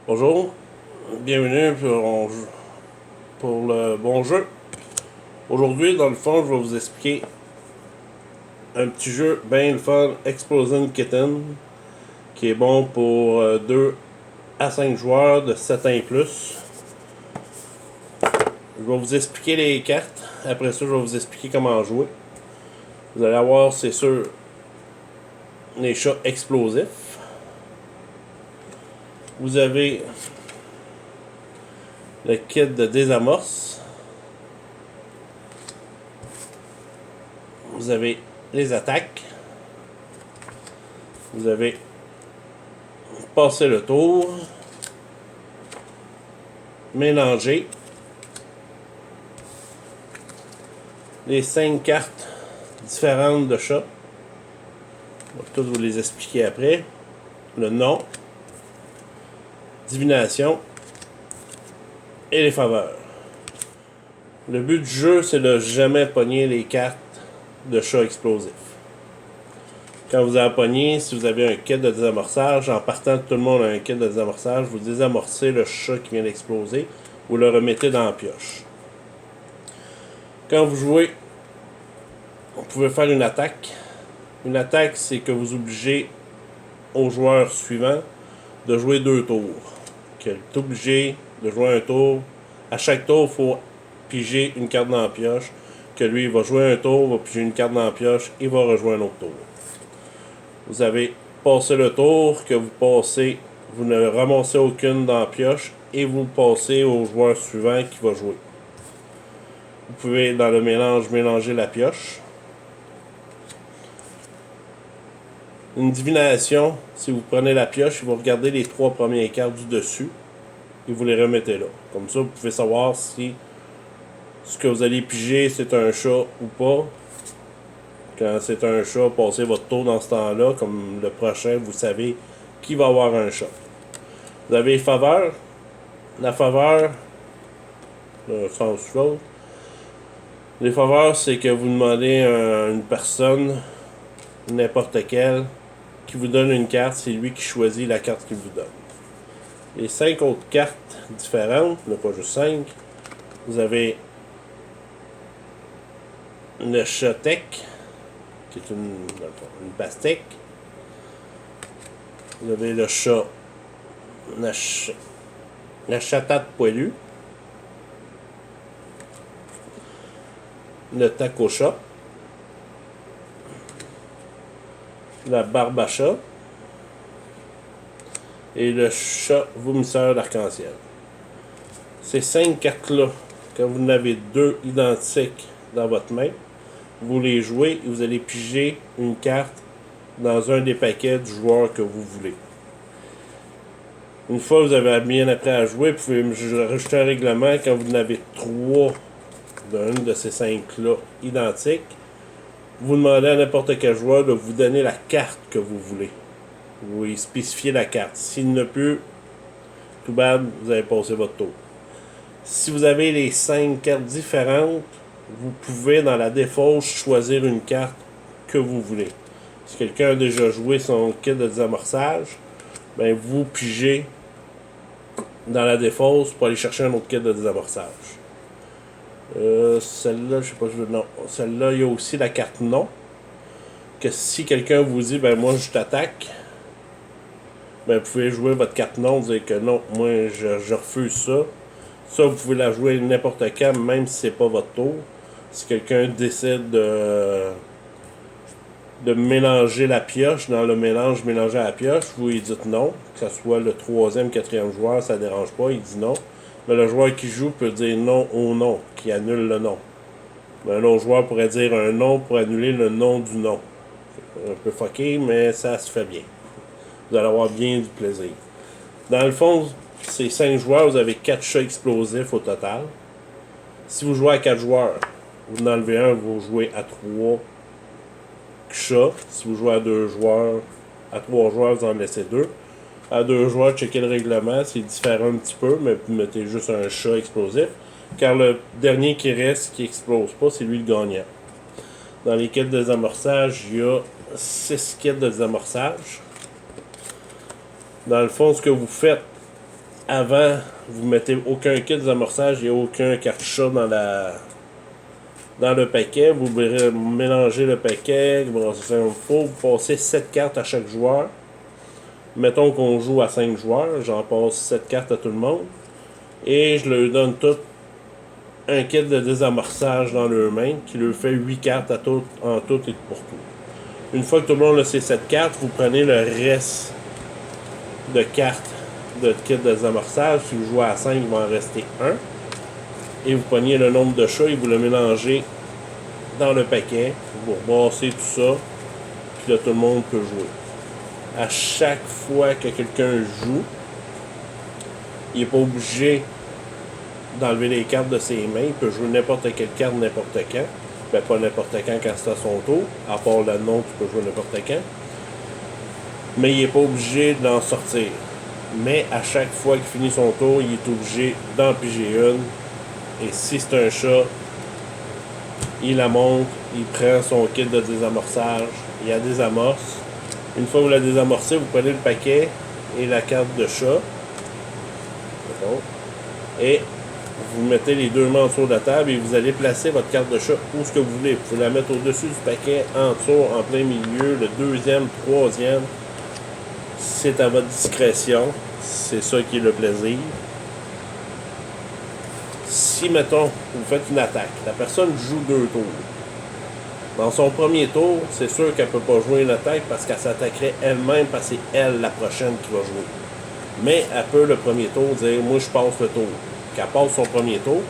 Bonjour, bienvenue pour le bon jeu. Aujourd'hui, dans le fond, je vais vous expliquer un petit jeu bien le fun, Explosion Kitten, qui est bon pour 2 à 5 joueurs de 7 ans et plus. Je vais vous expliquer les cartes. Après ça, je vais vous expliquer comment jouer. Vous allez avoir, c'est sûr, les chats explosifs. Vous avez le kit de désamorce. Vous avez les attaques. Vous avez passé le tour. Mélanger. Les 5 cartes différentes de chat. Je vais tous vous les expliquer après. Le nom. Divination. Et les faveurs. Le but du jeu, c'est de jamais pogner les cartes de chat explosif. Quand vous avez pogné, si vous avez un kit de désamorçage, en partant tout le monde a un kit de désamorçage, vous désamorcez le chat qui vient d'exploser, vous le remettez dans la pioche. Quand vous jouez, vous pouvez faire une attaque. Une attaque, c'est que vous obligez au joueur suivant de jouer 2 tours. Il est obligé de jouer un tour. À chaque tour, il faut piger une carte dans la pioche. Que lui, il va jouer un tour, va piger une carte dans la pioche, il va rejoindre un autre tour. Vous avez passé le tour, que vous passez, vous ne ramassez aucune dans la pioche et vous passez au joueur suivant qui va jouer. Vous pouvez, dans le mélange, mélanger la pioche. Une divination, si vous prenez la pioche, vous regardez les 3 premières cartes du dessus et vous les remettez là. Comme ça, vous pouvez savoir si ce que vous allez piger, c'est un chat ou pas. Quand c'est un chat, passez votre tour dans ce temps-là. Comme le prochain, vous savez qui va avoir un chat. Vous avez les faveurs. La faveur, le sens chose. Les faveurs, c'est que vous demandez à une personne, n'importe quelle, qui vous donne une carte. C'est lui qui choisit la carte qu'il vous donne. Les 5 autres cartes différentes, mais pas juste 5, vous avez le chat-tech, qui est une pastèque. Vous avez le chat, la chatate poilue, le taco-chat, la barbe à chat et le chat vomisseur d'arc-en-ciel. Ces 5 cartes-là, quand vous en avez 2 identiques dans votre main, vous les jouez et vous allez piger une carte dans un des paquets du joueur que vous voulez. Une fois que vous avez bien appris à jouer, vous pouvez rajouter un règlement quand vous en avez 3 d'une de ces 5-là identiques. Vous demandez à n'importe quel joueur de vous donner la carte que vous voulez. Vous lui spécifiez la carte. S'il ne peut, tout bad, vous avez passé votre tour. Si vous avez les 5 cartes différentes, vous pouvez dans la défausse choisir une carte que vous voulez. Si quelqu'un a déjà joué son kit de désamorçage, ben vous pigez dans la défausse pour aller chercher un autre kit de désamorçage. Celle-là, je sais pas, non. Celle-là, il y a aussi la carte non. Que si quelqu'un vous dit, ben moi je t'attaque, ben vous pouvez jouer votre carte non, dire que non, moi je refuse ça. Ça, vous pouvez la jouer n'importe quand, même si c'est pas votre tour. Si quelqu'un décide de mélanger la pioche, dans le mélange, mélanger la pioche, vous lui dites non. Que ce soit le 3e, 4e joueur, ça ne dérange pas, il dit non. Mais le joueur qui joue peut dire non au non, qui annule le non. Mais un autre joueur pourrait dire un non pour annuler le non du non. Un peu fucké, mais ça se fait bien. Vous allez avoir bien du plaisir. Dans le fond, ces 5 joueurs, vous avez 4 chats explosifs au total. Si vous jouez à 4 joueurs, vous en enlevez un, vous jouez à 3 chats. Si vous jouez à 2 joueurs, à 3 joueurs, vous en laissez 2. À 2 joueurs, checkez le règlement, c'est différent un petit peu, mais vous mettez juste un chat explosif. Car le dernier qui reste, qui explose pas, c'est lui le gagnant. Dans les kits de désamorçage, il y a 6 kits de désamorçage. Dans le fond, ce que vous faites, avant, vous mettez aucun kit d'amorçage et aucun cartouche dans le paquet. Vous mélangez le paquet, vous passez 7 cartes à chaque joueur. Mettons qu'on joue à 5 joueurs, j'en passe 7 cartes à tout le monde. Et je leur donne tout un kit de désamorçage dans leurs mains qui leur fait 8 cartes en tout et pour tout. Une fois que tout le monde a ces 7 cartes, vous prenez le reste de cartes de kit de désamorçage. Si vous jouez à 5, il va en rester 1. Et vous prenez le nombre de chats et vous le mélangez dans le paquet. Vous rebassez tout ça. Puis là, tout le monde peut jouer. À chaque fois que quelqu'un joue, il n'est pas obligé d'enlever les cartes de ses mains. Il peut jouer n'importe quelle carte, n'importe quand. Ben, pas n'importe quand c'est à son tour. À part la non, tu peux jouer n'importe quand. Mais il n'est pas obligé d'en sortir. Mais à chaque fois qu'il finit son tour, il est obligé d'en piger une. Et si c'est un chat, il la monte, il prend son kit de désamorçage, il la désamorce. Une fois que vous la désamorcez, vous prenez le paquet et la carte de chat. Et vous mettez les deux mains en dessous de la table et vous allez placer votre carte de chat où ce que vous voulez. Vous pouvez la mettre au-dessus du paquet, en dessous, en plein milieu, le deuxième, troisième. C'est à votre discrétion. C'est ça qui est le plaisir. Si, mettons, vous faites une attaque, la personne joue 2 tours. Dans son premier tour, c'est sûr qu'elle ne peut pas jouer une attaque parce qu'elle s'attaquerait elle-même parce que c'est elle la prochaine qui va jouer. Mais elle peut le premier tour dire « Moi, je passe le tour ». Qu'elle passe son premier tour,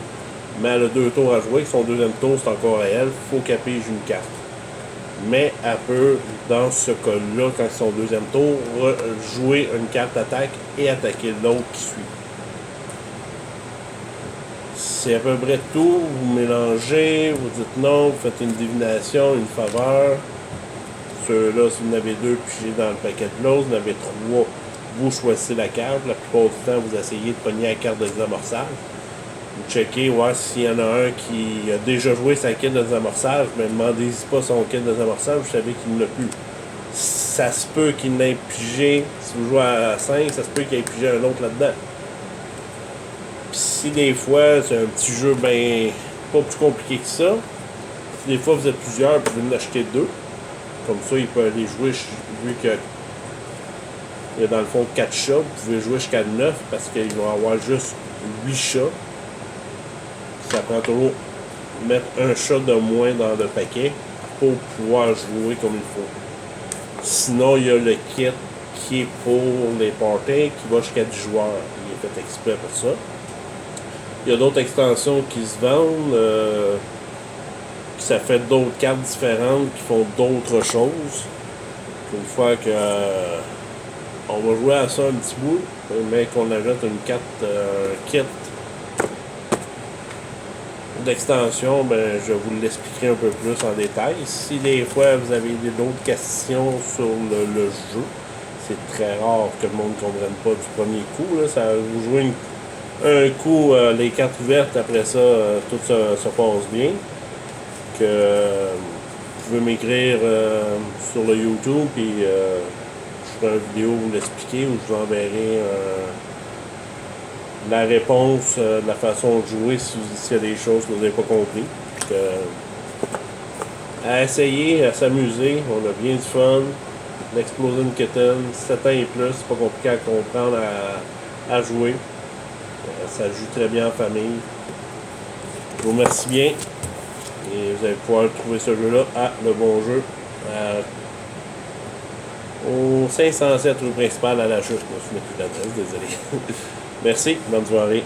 mais elle a 2 tours à jouer, son deuxième tour, c'est encore à elle, il faut qu'elle pige une carte. Mais elle peut, dans ce cas-là, quand c'est son deuxième tour, jouer une carte attaque et attaquer l'autre qui suit. C'est à peu près tout. Vous mélangez, vous dites non, vous faites une divination, une faveur. Ceux-là, si vous en avez 2, pigez dans le paquet de l'autre. Vous en avez 3, vous choisissez la carte. La plupart du temps, vous essayez de pogner la carte de désamorçage. Vous checkez, ouais, s'il y en a un qui a déjà joué sa kit de désamorçage, mais demandez-y pas son kit de désamorçage, vous savez qu'il n'a plus. Ça se peut qu'il n'ait pigé, si vous jouez à 5, ça se peut qu'il ait pigé un autre là-dedans. Puis si des fois, c'est un petit jeu ben pas plus compliqué que ça, si des fois vous êtes plusieurs, vous pouvez en acheter 2. Comme ça, il peut aller jouer, vu qu'il y a dans le fond 4 chats, vous pouvez jouer jusqu'à 9 parce qu'ils vont avoir juste 8 chats. Ça prend toujours mettre un chat de moins dans le paquet pour pouvoir jouer comme il faut. Sinon, il y a le kit qui est pour les parties qui va jusqu'à 10 joueurs. Il est fait exprès pour ça. Il y a d'autres extensions qui se vendent. Ça fait d'autres cartes différentes qui font d'autres choses. Une fois que on va jouer à ça un petit bout, mais qu'on ajoute une carte, kit d'extension, ben, je vous l'expliquerai un peu plus en détail. Si des fois vous avez d'autres questions sur le jeu, c'est très rare que le monde ne comprenne pas du premier coup. Là. Ça, vous jouez un coup, les cartes ouvertes, après ça, tout se passe bien. Que vous pouvez m'écrire sur le YouTube, puis je ferai une vidéo pour vous l'expliquer, où je vous enverrai la réponse de la façon de jouer s'il y a des choses que vous n'avez pas compris. À essayer, à s'amuser, on a bien du fun. L'Explosion Kitten, 7 ans et plus, c'est pas compliqué à comprendre, à jouer. Ça joue très bien en famille. Je vous remercie bien. Et vous allez pouvoir trouver ce jeu-là à Le Bon Jeu. Au 507 rue principale à la chute. Je me souviens plus de l'adresse, désolé. Merci, bonne soirée.